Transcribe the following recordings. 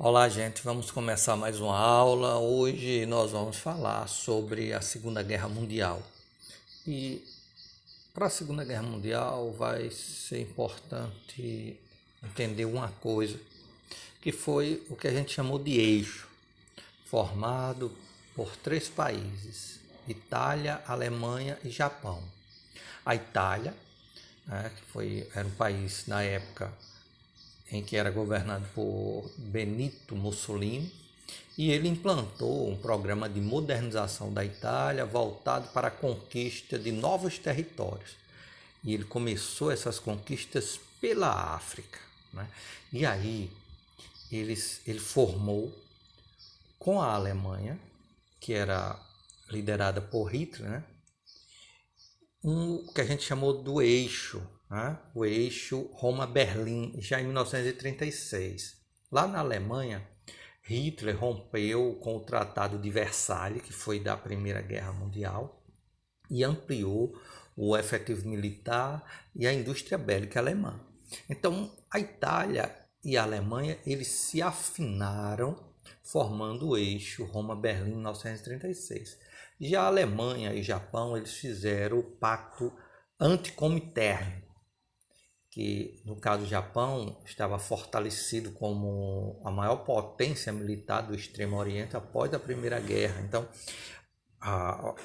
Olá, gente. Vamos começar mais uma aula. Hoje nós vamos falar sobre a Segunda Guerra Mundial. E para a Segunda Guerra Mundial vai ser importante entender uma coisa, que foi o que a gente chamou de eixo, formado por três países: Itália, Alemanha e Japão. A Itália, era um país na época em que era governado por Benito Mussolini, e ele implantou um programa de modernização da Itália voltado para a conquista de novos territórios. E ele começou essas conquistas pela África, né? E aí ele formou com a Alemanha, que era liderada por Hitler, né? O que a gente chamou do eixo, né? O eixo Roma-Berlim, já em 1936. Lá na Alemanha, Hitler rompeu com o Tratado de Versalhes, que foi da Primeira Guerra Mundial, e ampliou o efetivo militar e a indústria bélica alemã. Então, a Itália e a Alemanha eles se afinaram, formando o eixo Roma-Berlim em 1936. Já a Alemanha e Japão eles fizeram o Pacto Anticomintern, que no caso do Japão estava fortalecido como a maior potência militar do Extremo Oriente após a Primeira Guerra. Então,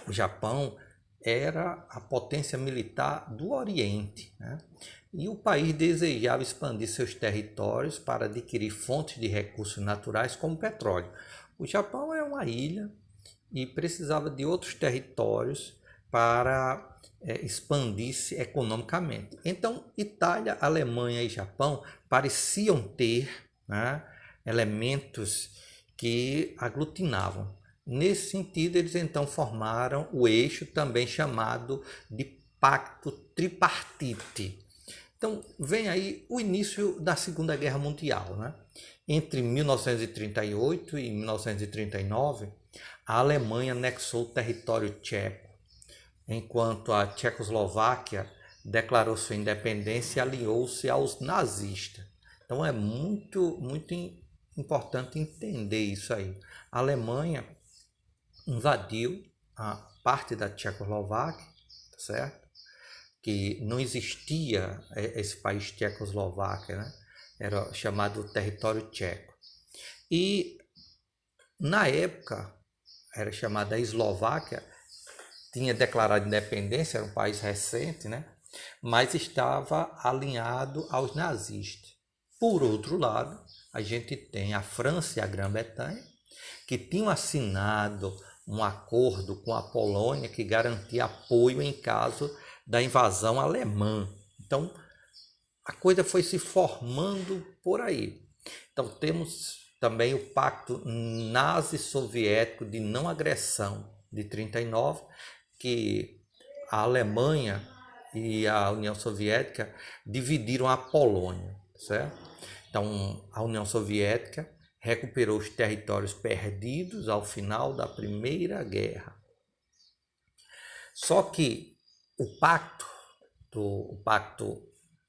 o Japão era a potência militar do Oriente, né? E o país desejava expandir seus territórios para adquirir fontes de recursos naturais como petróleo. O Japão é uma ilha e precisava de outros territórios para expandir-se economicamente. Então, Itália, Alemanha e Japão pareciam ter, né, elementos que aglutinavam. Nesse sentido, eles então formaram o eixo também chamado de Pacto Tripartite. Então, vem aí o início da Segunda Guerra Mundial, né? Entre 1938 e 1939, a Alemanha anexou o território tcheco, enquanto a Tchecoslováquia declarou sua independência e aliou-se aos nazistas. Então é muito importante entender isso aí. A Alemanha invadiu a parte da Tchecoslováquia, certo? Que não existia esse país Tchecoslováquia, né? Era chamado território tcheco. E na época era chamada Eslováquia, tinha declarado independência, era um país recente, né? Mas estava alinhado aos nazistas. Por outro lado, a gente tem a França e a Grã-Bretanha, que tinham assinado um acordo com a Polônia que garantia apoio em caso da invasão alemã. Então, a coisa foi se formando por aí. Então, temos também o Pacto Nazi-Soviético de Não Agressão de 1939, que a Alemanha e a União Soviética dividiram a Polônia, certo? Então, a União Soviética recuperou os territórios perdidos ao final da Primeira Guerra. Só que o pacto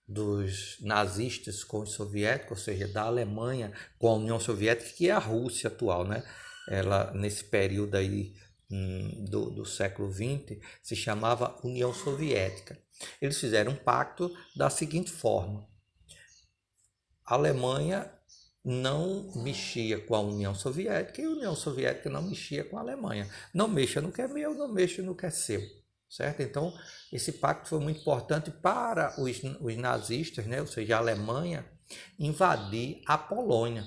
dos nazistas com os soviéticos, ou seja, da Alemanha com a União Soviética, que é a Rússia atual, né? Ela, nesse período aí do século XX, se chamava União Soviética. Eles fizeram um pacto da seguinte forma: a Alemanha não mexia com a União Soviética e a União Soviética não mexia com a Alemanha. Não mexa no que é meu, não mexa no que é seu, certo? Então, esse pacto foi muito importante para os nazistas, né? Ou seja, a Alemanha, invadir a Polônia.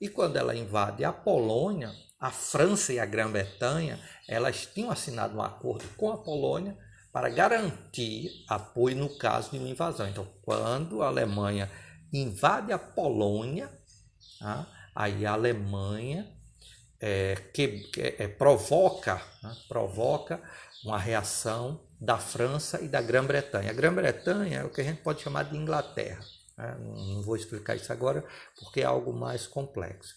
E quando ela invade a Polônia, a França e a Grã-Bretanha, elas tinham assinado um acordo com a Polônia para garantir apoio no caso de uma invasão. Então, quando a Alemanha invade a Polônia, tá? Aí a Alemanha provoca uma reação da França e da Grã-Bretanha. A Grã-Bretanha é o que a gente pode chamar de Inglaterra. Não vou explicar isso agora porque é algo mais complexo.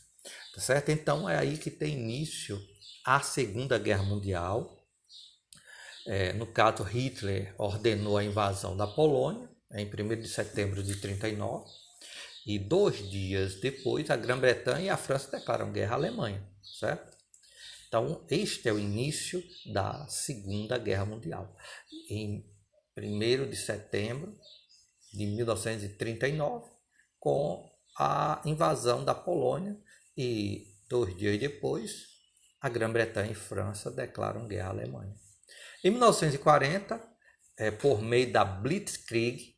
Tá certo? Então é aí que tem início a Segunda Guerra Mundial. No caso, Hitler ordenou a invasão da Polônia em 1º de setembro de 1939. E 2 dias depois, a Grã-Bretanha e a França declaram guerra à Alemanha, certo? Então, este é o início da Segunda Guerra Mundial. Em 1º de setembro de 1939, com a invasão da Polônia, e 2 dias depois, a Grã-Bretanha e França declaram guerra à Alemanha. Em 1940, por meio da Blitzkrieg,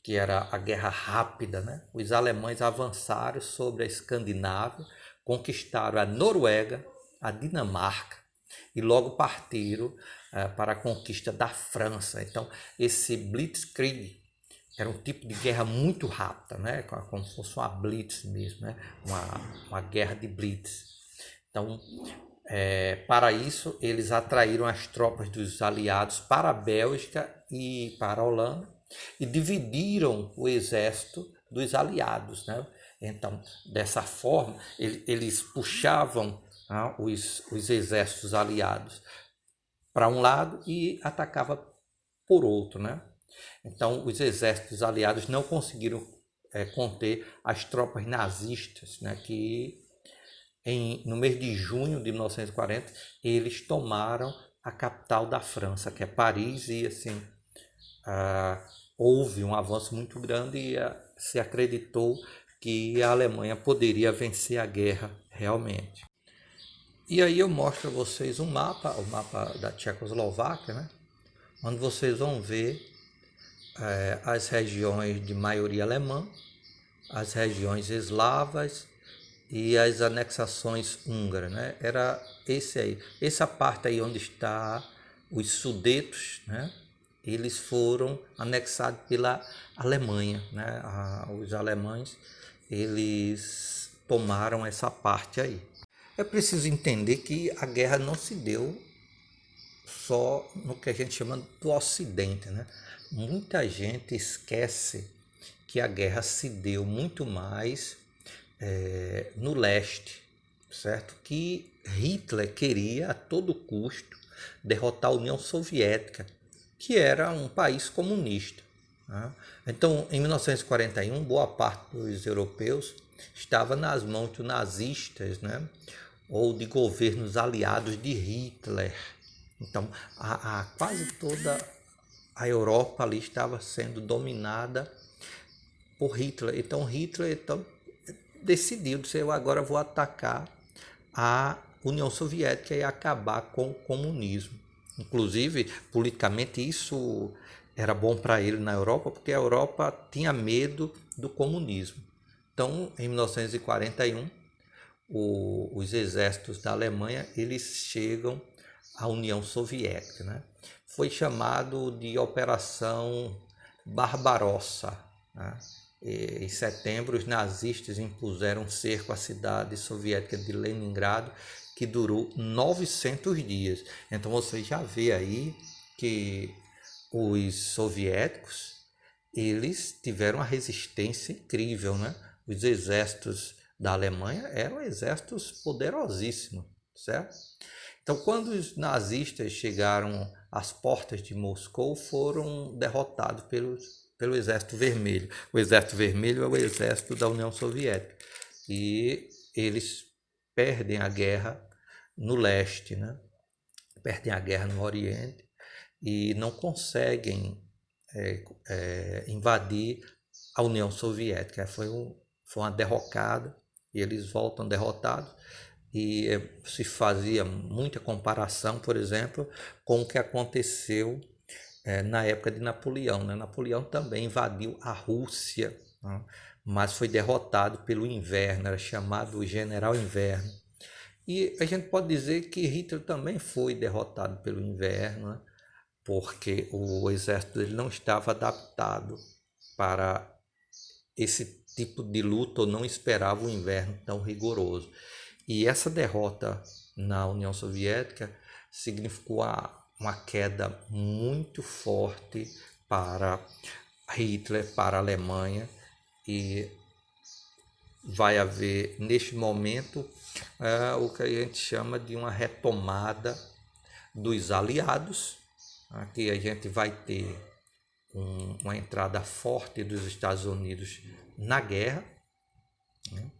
que era a guerra rápida, né? Os alemães avançaram sobre a Escandinávia, conquistaram a Noruega, a Dinamarca e logo partiram para a conquista da França. Então, esse Blitzkrieg era um tipo de guerra muito rápida, né? Como se fosse uma blitz mesmo, né? Uma guerra de blitz. Então, para isso, eles atraíram as tropas dos aliados para a Bélgica e para a Holanda e dividiram o exército dos aliados, né? Então, dessa forma, eles puxavam os exércitos aliados para um lado e atacavam por outro, né? Então, os exércitos aliados não conseguiram conter as tropas nazistas, né? Que no mês de junho de 1940 eles tomaram a capital da França, que é Paris, e assim houve um avanço muito grande e se acreditou que a Alemanha poderia vencer a guerra realmente. E aí eu mostro a vocês o mapa da Tchecoslováquia, né? Onde vocês vão ver as regiões de maioria alemã, as regiões eslavas e as anexações húngaras, né? Era esse aí, essa parte aí onde está os Sudetos, né? Eles foram anexados pela Alemanha, né? Os alemães, eles tomaram essa parte aí. É preciso entender que a guerra não se deu só no que a gente chama do Ocidente, né? Muita gente esquece que a guerra se deu muito mais no leste, certo? Que Hitler queria a todo custo derrotar a União Soviética, que era um país comunista, né? Então, em 1941, boa parte dos europeus estava nas mãos de nazistas, né? Ou de governos aliados de Hitler. Então, quase toda a Europa ali estava sendo dominada por Hitler. Então, Hitler decidiu, disse, eu agora vou atacar a União Soviética e acabar com o comunismo. Inclusive, politicamente, isso era bom para ele na Europa, porque a Europa tinha medo do comunismo. Então, em 1941, os exércitos da Alemanha, eles chegam à União Soviética, né? Foi chamado de Operação Barbarossa, né? Em setembro, os nazistas impuseram um cerco à cidade soviética de Leningrado, que durou 900 dias. Então você já vê aí que os soviéticos, eles tiveram uma resistência incrível, né? Os exércitos da Alemanha eram exércitos poderosíssimos, certo? Então, quando os nazistas chegaram às portas de Moscou, foram derrotados pelo Exército Vermelho. O Exército Vermelho é o exército da União Soviética. E eles perdem a guerra no leste, né? Perdem a guerra no Oriente e não conseguem invadir a União Soviética. Foi uma derrocada e eles voltam derrotados. E se fazia muita comparação, por exemplo, com o que aconteceu na época de Napoleão, né? Napoleão também invadiu a Rússia, né? Mas foi derrotado pelo Inverno, era chamado General Inverno. E a gente pode dizer que Hitler também foi derrotado pelo Inverno, né? Porque o exército dele não estava adaptado para esse tipo de luta, ou não esperava o inverno tão rigoroso. E essa derrota na União Soviética significou uma queda muito forte para Hitler, para a Alemanha, e vai haver neste momento o que a gente chama de uma retomada dos aliados. Aqui a gente vai ter uma entrada forte dos Estados Unidos na guerra, né?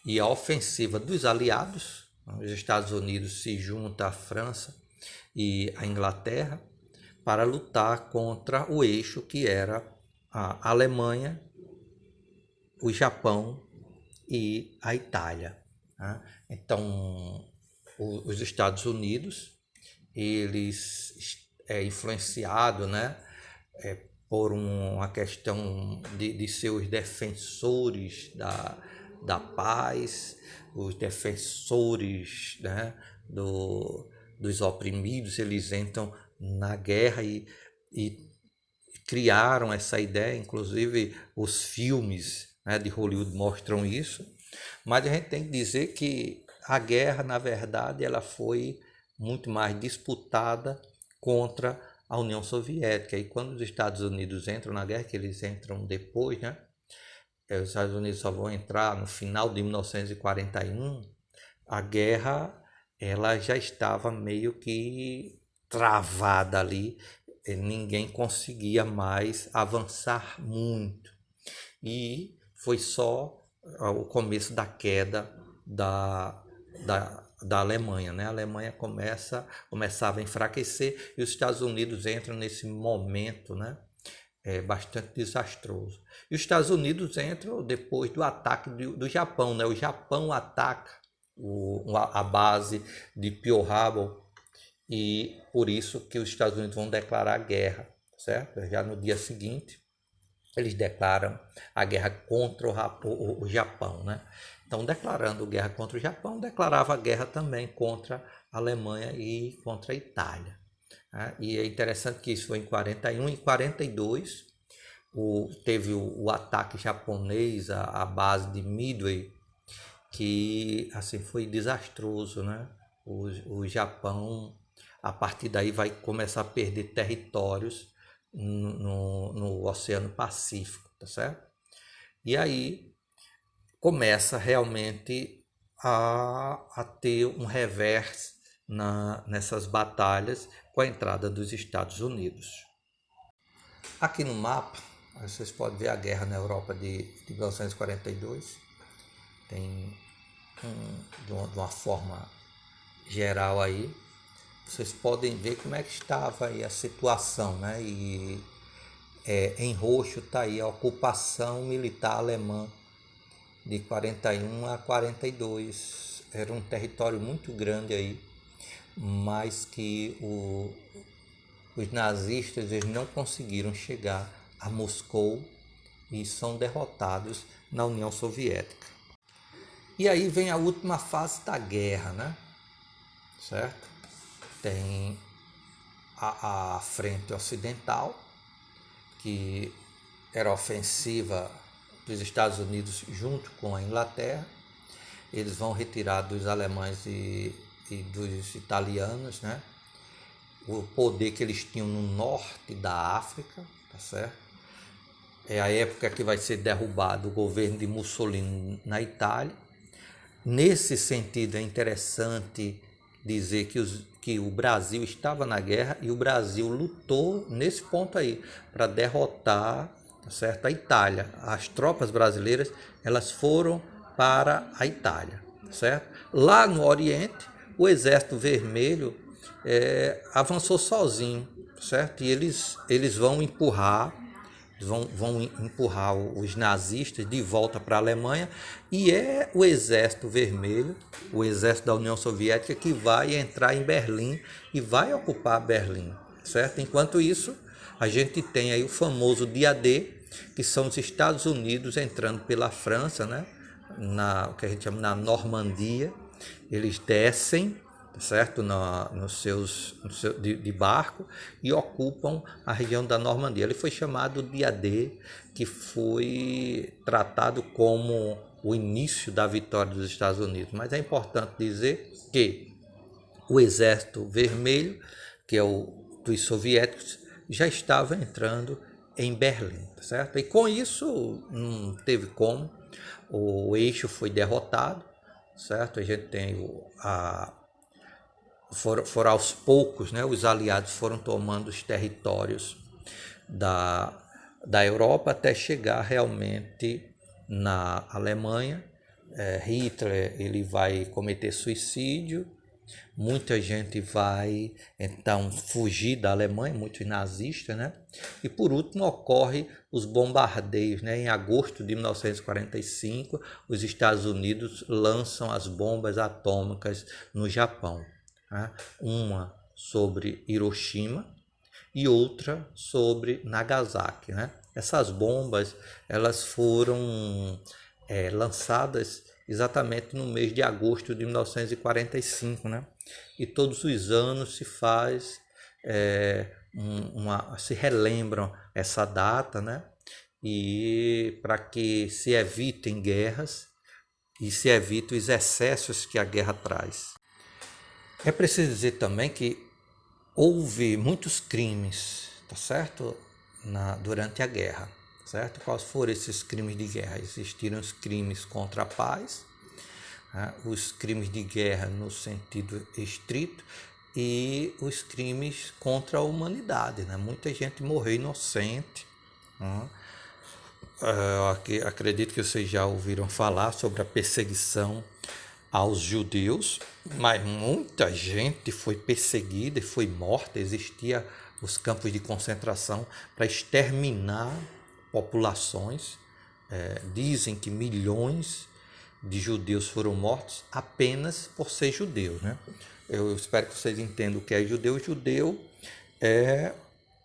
E a ofensiva dos aliados, os Estados Unidos se juntam à França e à Inglaterra para lutar contra o eixo que era a Alemanha, o Japão e a Itália, né? Então, os Estados Unidos, eles influenciados, né, por uma questão de ser os defensores da paz, os defensores, né, dos oprimidos, eles entram na guerra e criaram essa ideia, inclusive os filmes, né, de Hollywood mostram isso, mas a gente tem que dizer que a guerra, na verdade, ela foi muito mais disputada contra a União Soviética. E quando os Estados Unidos entram na guerra, que eles entram depois, né? Os Estados Unidos só vão entrar no final de 1941, a guerra ela já estava meio que travada ali, ninguém conseguia mais avançar muito. E foi só o começo da queda da Alemanha, né? A Alemanha começava a enfraquecer e os Estados Unidos entram nesse momento, né? Bastante desastroso. E os Estados Unidos entram depois do ataque do Japão, né? O Japão ataca a base de Pearl Harbor e por isso que os Estados Unidos vão declarar guerra, certo? Já no dia seguinte eles declaram a guerra contra o Japão, né? Então, declarando guerra contra o Japão, declarava guerra também contra a Alemanha e contra a Itália, né? E é interessante que isso foi em 41. Em 42 teve o ataque japonês à base de Midway, que assim foi desastroso, né? O Japão, a partir daí, vai começar a perder territórios no Oceano Pacífico, tá certo? E aí começa realmente a ter um revés nessas batalhas com a entrada dos Estados Unidos. Aqui no mapa, vocês podem ver a guerra na Europa de 1942. Tem de uma forma geral aí. Vocês podem ver como é que estava aí a situação, né? E em roxo está aí a ocupação militar alemã de 41 a 42. Era um território muito grande aí, mas que os nazistas eles não conseguiram chegar a Moscou e são derrotados na União Soviética. E aí vem a última fase da guerra, né? Certo? Tem a frente ocidental, que era ofensiva dos Estados Unidos junto com a Inglaterra. Eles vão retirar dos alemães e dos italianos, né, o poder que eles tinham no norte da África, tá certo? É a época que vai ser derrubado o governo de Mussolini na Itália. Nesse sentido, é interessante dizer que o Brasil estava na guerra e o Brasil lutou nesse ponto aí para derrotar, tá certo, a Itália. As tropas brasileiras elas foram para a Itália, certo? Lá no Oriente, o Exército Vermelho avançou sozinho, certo? E eles vão empurrar os nazistas de volta para a Alemanha, e é o Exército Vermelho, o exército da União Soviética, que vai entrar em Berlim e vai ocupar Berlim, certo? Enquanto isso, a gente tem aí o famoso dia D, que são os Estados Unidos entrando pela França, né? O que a gente chama na Normandia. Eles descem, certo, de barco, e ocupam a região da Normandia. Ele foi chamado Dia D, que foi tratado como o início da vitória dos Estados Unidos. Mas é importante dizer que o Exército Vermelho, que é dos soviéticos, já estava entrando em Berlim, certo? E com isso não teve como, o eixo foi derrotado, certo? A gente tem foram aos poucos, né? Os aliados foram tomando os territórios da Europa até chegar realmente na Alemanha. Hitler ele vai cometer suicídio, muita gente vai então fugir da Alemanha, muitos nazistas, né? E por último ocorre os bombardeios, né? Em agosto de 1945, os Estados Unidos lançam as bombas atômicas no Japão, né? Uma sobre Hiroshima e outra sobre Nagasaki, né? Essas bombas elas foram lançadas exatamente no mês de agosto de 1945, né? E todos os anos se faz se relembram essa data, né? E para que se evitem guerras e se evitem os excessos que a guerra traz. É preciso dizer também que houve muitos crimes, tá certo? Durante a guerra, certo? Quais foram esses crimes de guerra? Existiram os crimes contra a paz, né? Os crimes de guerra no sentido estrito e os crimes contra a humanidade, né? Muita gente morreu inocente, né? Acredito que vocês já ouviram falar sobre a perseguição aos judeus, mas muita gente foi perseguida e foi morta. Existia os campos de concentração para exterminar populações. Dizem que milhões de judeus foram mortos apenas por ser judeu, né? Eu espero que vocês entendam o que é judeu. O judeu é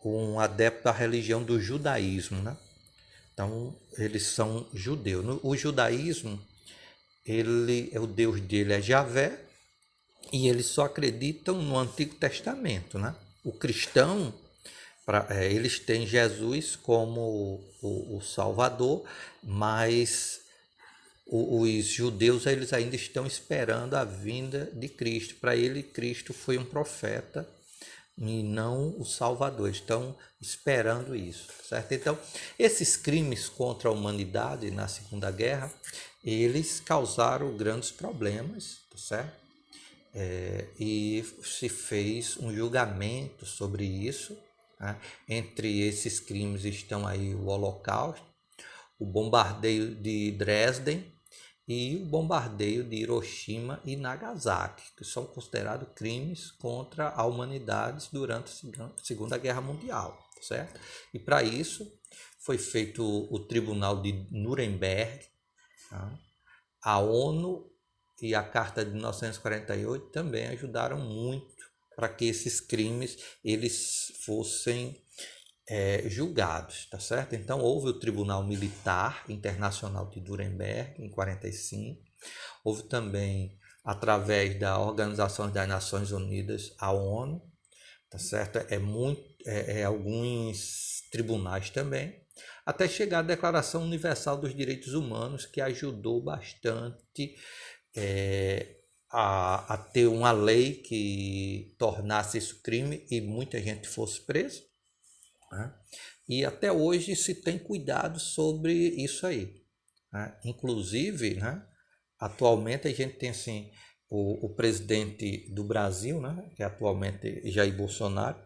um adepto da religião do judaísmo, né? Então, eles são judeus. O judaísmo, o Deus dele é Javé, e eles só acreditam no Antigo Testamento, né? O cristão, eles têm Jesus como o Salvador, mas os judeus eles ainda estão esperando a vinda de Cristo. Para ele, Cristo foi um profeta e não o Salvador. Estão esperando isso, certo? Então, esses crimes contra a humanidade na Segunda Guerra, eles causaram grandes problemas, certo? E se fez um julgamento sobre isso, né? Entre esses crimes estão aí o Holocausto, o bombardeio de Dresden e o bombardeio de Hiroshima e Nagasaki, que são considerados crimes contra a humanidade durante a Segunda Guerra Mundial, certo? E para isso foi feito o Tribunal de Nuremberg, tá? A ONU e a Carta de 1948 também ajudaram muito para que esses crimes eles fossem julgados, tá certo? Então houve o Tribunal Militar Internacional de Nuremberg em 45, houve também através da Organização das Nações Unidas, a ONU, tá certo? Alguns tribunais também, até chegar à Declaração Universal dos Direitos Humanos, que ajudou bastante a ter uma lei que tornasse isso crime e muita gente fosse presa, né? E até hoje se tem cuidado sobre isso aí, né? Inclusive, né, atualmente a gente tem assim, o presidente do Brasil, né, que é atualmente Jair Bolsonaro,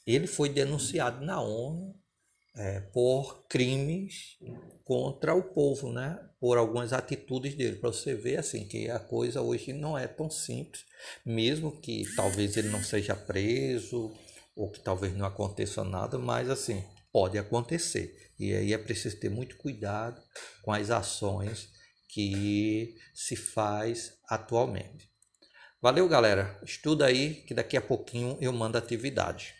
ele foi denunciado na ONU por crimes contra o povo, né? Por algumas atitudes dele, para você ver assim que a coisa hoje não é tão simples, mesmo que talvez ele não seja preso ou que talvez não aconteça nada, mas assim pode acontecer, e aí é preciso ter muito cuidado com as ações que se faz atualmente. Valeu, galera, estuda aí que daqui a pouquinho eu mando atividade.